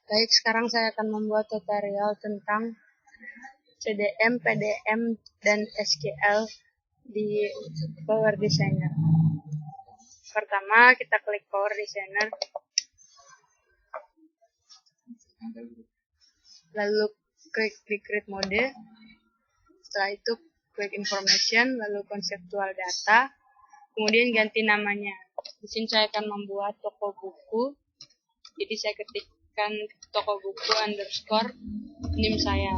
Baik, sekarang saya akan membuat tutorial tentang CDM, PDM, dan SQL di Power Designer. Pertama, kita klik Power Designer, lalu klik di Create Mode. Setelah itu klik Information, lalu Conceptual Data, kemudian ganti namanya. Di sini saya akan membuat toko buku. Jadi saya ketikkan toko buku underscore NIM saya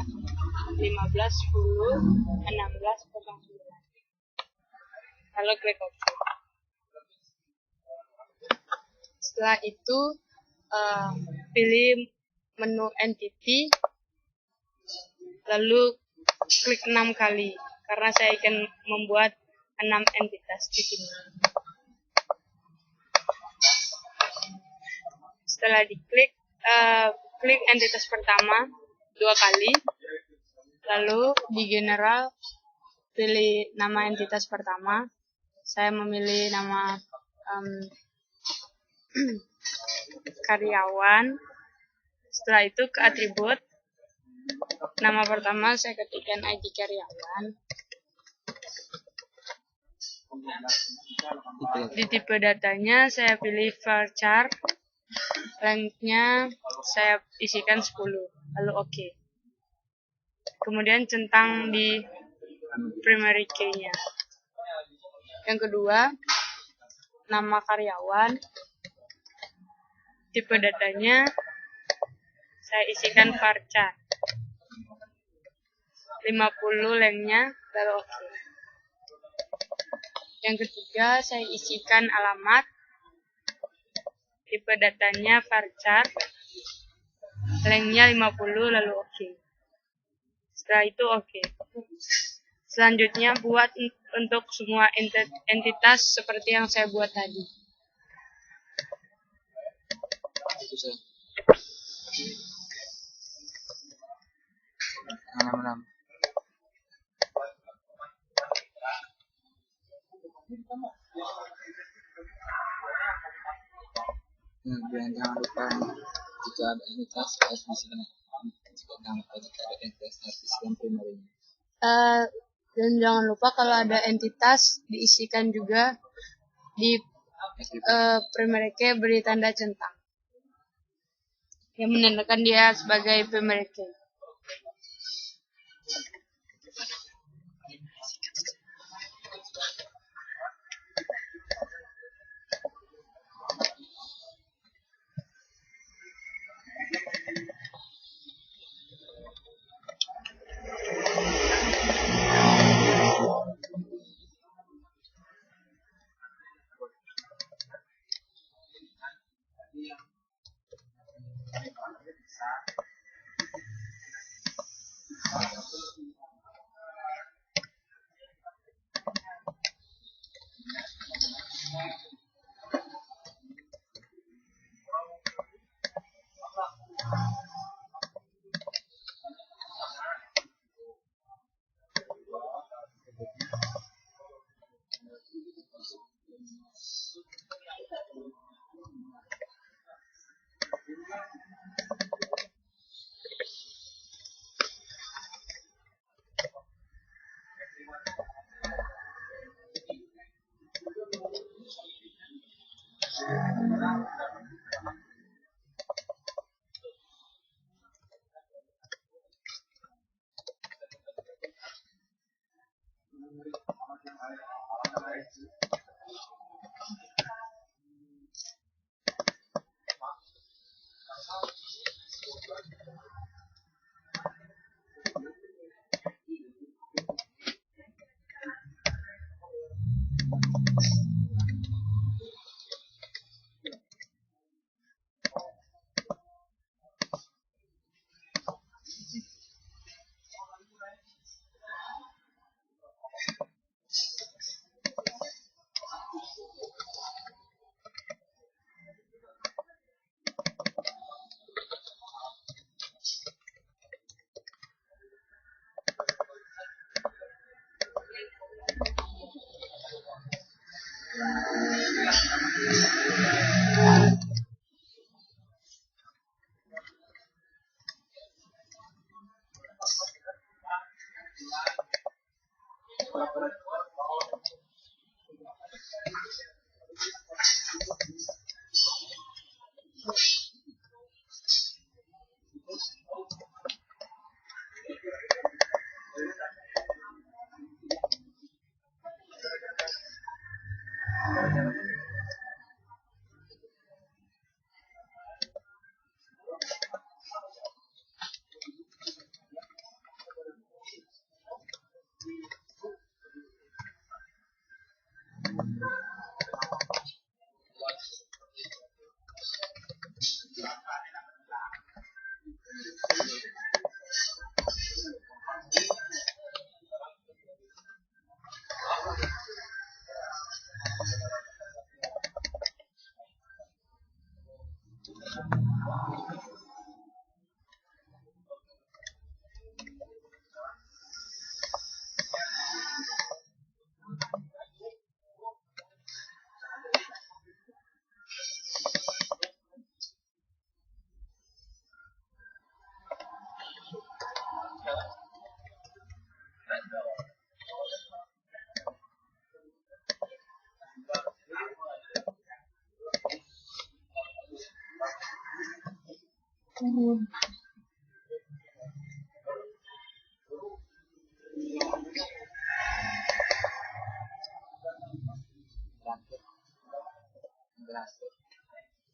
15101609. Lalu klik OK. Setelah itu pilih menu entity, lalu klik 6 kali karena saya akan membuat 6 entitas di sini. Setelah diklik, klik entitas pertama 2 kali, lalu di general pilih nama entitas pertama. Saya memilih nama karyawan. Setelah itu ke atribut, nama pertama saya ketikkan ID karyawan. Di tipe datanya saya pilih varchar, lengthnya saya isikan 10, lalu OK. Kemudian centang di primary key-nya. Yang kedua, nama karyawan, tipe datanya saya isikan varchar, 50 lengthnya, lalu OK. Yang ketiga, saya isikan alamat, tipe datanya varchar, lengthnya 50, lalu OK. Setelah itu OK. Selanjutnya buat untuk semua entitas seperti yang saya buat tadi. Jangan lupa jika ada entitas harus diisikan primernya. Dan jangan lupa kalau ada entitas diisikan juga di primary key, beri tanda centang yang menandakan dia sebagai primary key.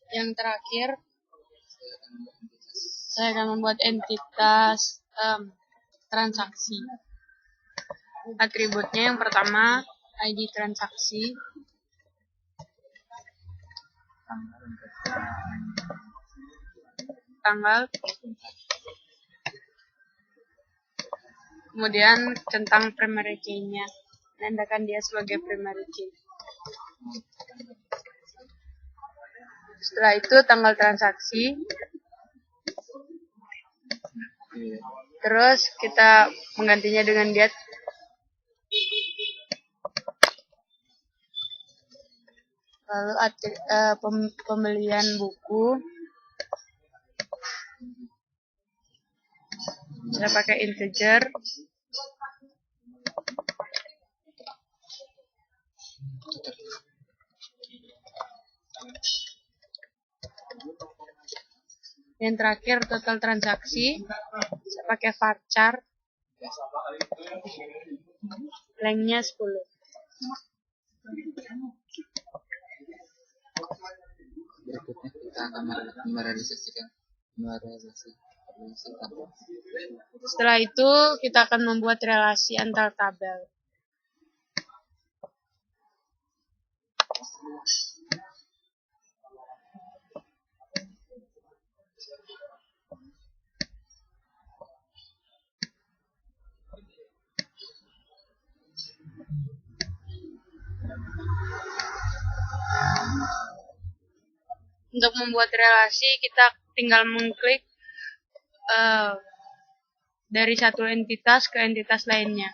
Yang terakhir, saya akan membuat entitas transaksi. Atributnya yang pertama, ID transaksi. Tanggal. Kemudian centang primary key-nya. Menandakan dia sebagai primary key. Setelah itu tanggal transaksi. Terus kita menggantinya dengan date. Lalu pembelian buku. Saya pakai integer. Yang terakhir total transaksi, saya pakai varchar, lengthnya 10. Berikutnya kita akan merealisasikan. Setelah itu kita akan membuat relasi antar tabel. Untuk membuat relasi, kita tinggal mengklik dari satu entitas ke entitas lainnya.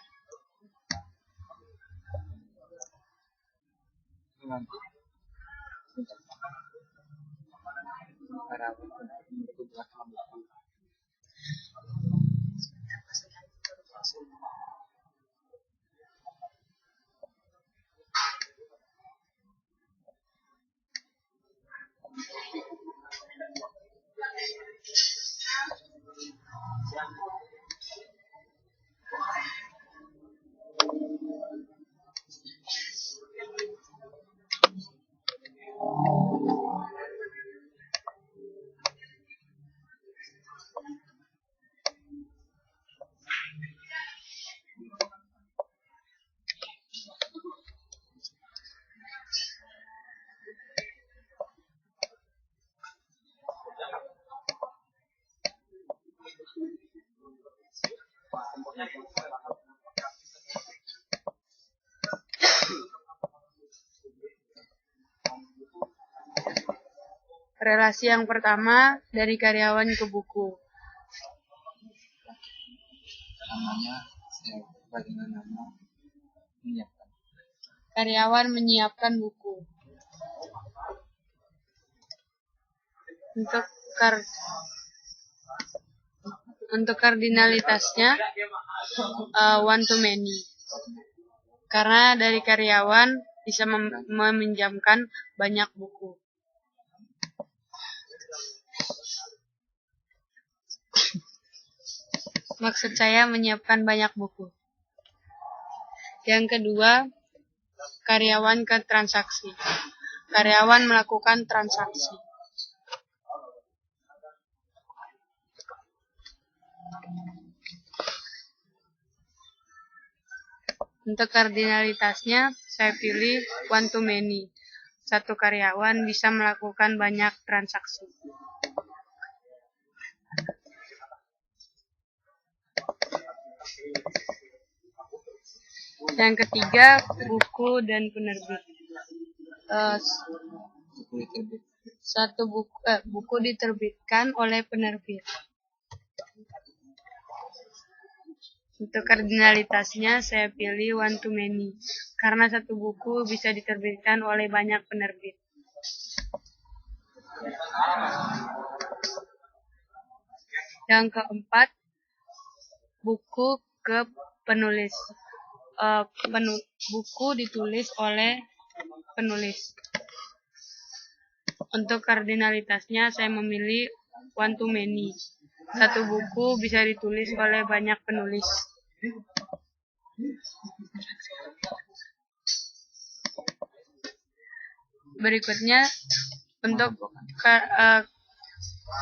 Relasi yang pertama dari karyawan ke buku. Namanya saya bagian nama menyiapkan. Karyawan menyiapkan buku. Untuk kardinalitasnya one to many. karena dari karyawan bisa meminjamkan banyak buku. Maksud saya menyiapkan banyak buku. Yang kedua, karyawan ke transaksi. Karyawan melakukan transaksi. Untuk kardinalitasnya, saya pilih one to many. Satu karyawan bisa melakukan banyak transaksi. Yang ketiga, buku dan penerbit. Buku diterbitkan oleh penerbit. Untuk kardinalitasnya, saya pilih one to many, karena satu buku bisa diterbitkan oleh banyak penerbit. Yang keempat, buku ke penulis. Buku ditulis oleh penulis. Untuk kardinalitasnya, saya memilih one to many. Satu buku bisa ditulis oleh banyak penulis. Berikutnya, untuk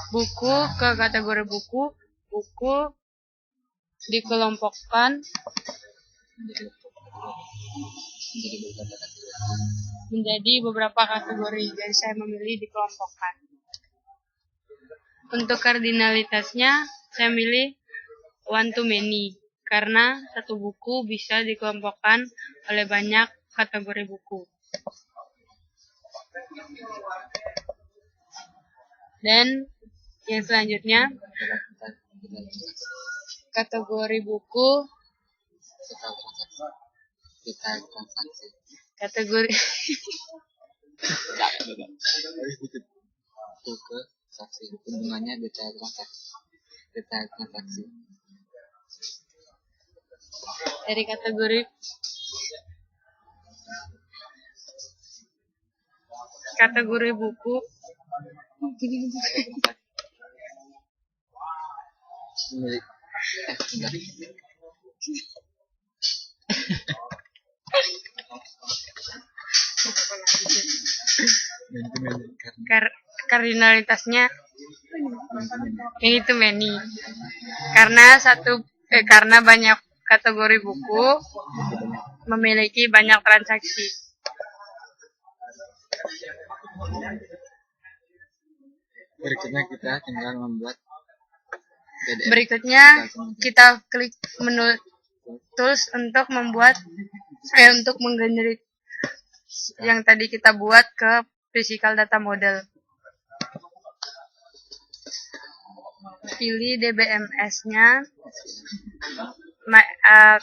buku ke kategori buku dikelompokkan menjadi beberapa kategori, jadi saya memilih dikelompokkan. Untuk kardinalitasnya, saya milih one to many, karena satu buku bisa dikelompokkan oleh banyak kategori buku. Dan yang selanjutnya, kategori buku kategori hubungannya detail transaksi. Dari kategori buku kardinalitasnya ini tuh many, karena banyak kategori buku memiliki banyak transaksi. Berikutnya kita klik menu tools untuk menggenerate yang tadi kita buat ke physical data model. Pilih DBMS-nya.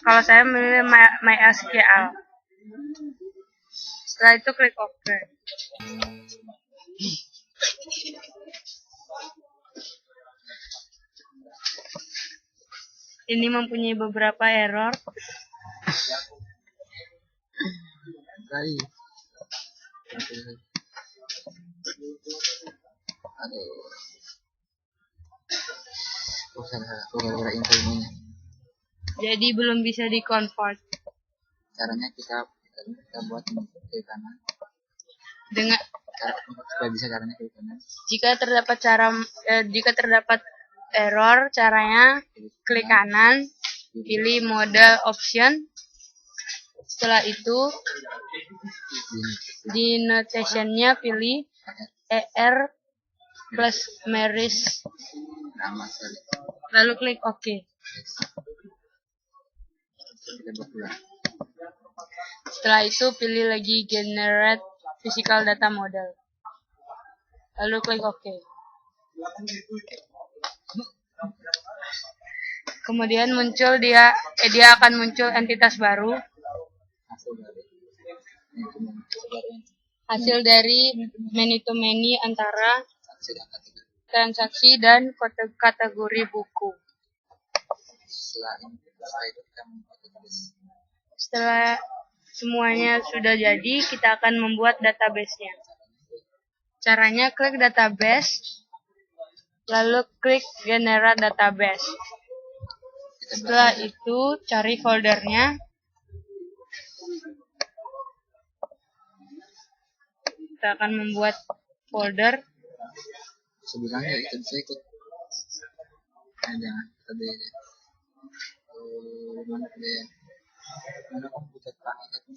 Kalau saya memilih MySQL. Setelah itu klik OK. Ini mempunyai beberapa error. Jadi belum bisa di-convert. Caranya kita buat klik kanan. Supaya bisa caranya klik kanan. Jika terdapat error, caranya klik kanan, pilih mode option. Setelah itu di notation-nya pilih ER plus Maris, lalu klik OK. Setelah itu pilih lagi generate physical data model, lalu klik OK. Kemudian dia akan muncul entitas baru, hasil dari many to many antara transaksi dan kategori buku. Setelah semuanya sudah jadi, kita akan membuat database-nya. Caranya klik database, lalu klik generate database. Setelah itu cari foldernya. Kita akan membuat folder. Sebenarnya itu bisa ikut. Jangan tadi mana deh. Mana komputer pakai.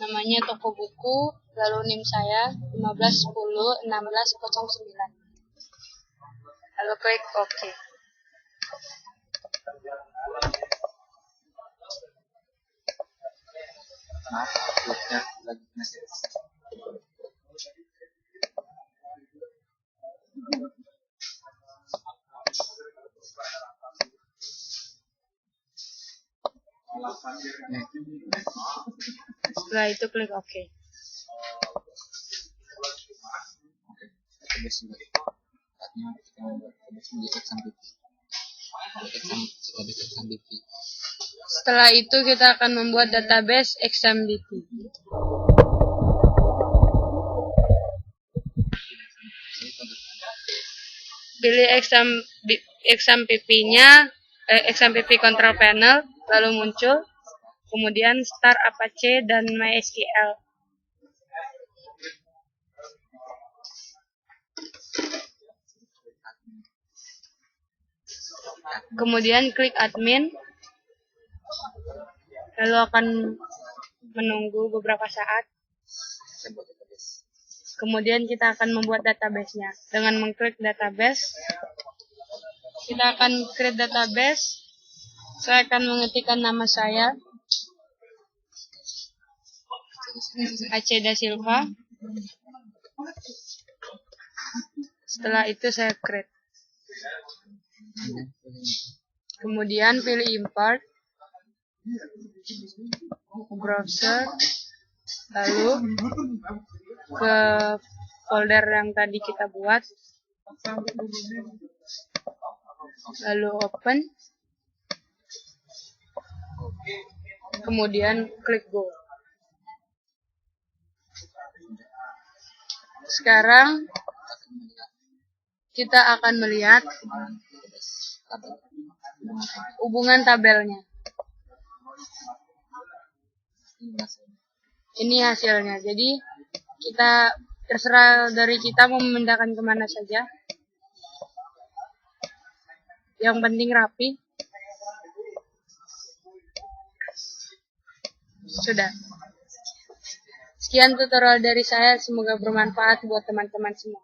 Namanya toko buku, lalu NIM saya 15101609. Lalu klik OK. Maaf, uploadnya lagi masih. Setelah itu klik OK. Database juga. Saatnya kita membuat database di XMPP. Database XMPP. Setelah itu kita akan membuat database XMDT. Pilih XMPP-nya, XMPP Control Panel, lalu muncul, kemudian Start Apache dan MySQL. Kemudian klik admin, lalu akan menunggu beberapa saat. Kemudian kita akan membuat database-nya. Dengan mengklik database, kita akan create database. Saya akan mengetikkan nama saya, Aceh Da Silva. Setelah itu saya create. Kemudian pilih import, browser, lalu ke folder yang tadi kita buat, lalu open, kemudian klik go. Sekarang kita akan melihat hubungan tabelnya. Ini hasilnya. Jadi kita terserah dari kita mau memindahkan kemana saja. Yang penting rapi. Sudah. Sekian tutorial dari saya. Semoga bermanfaat buat teman-teman semua.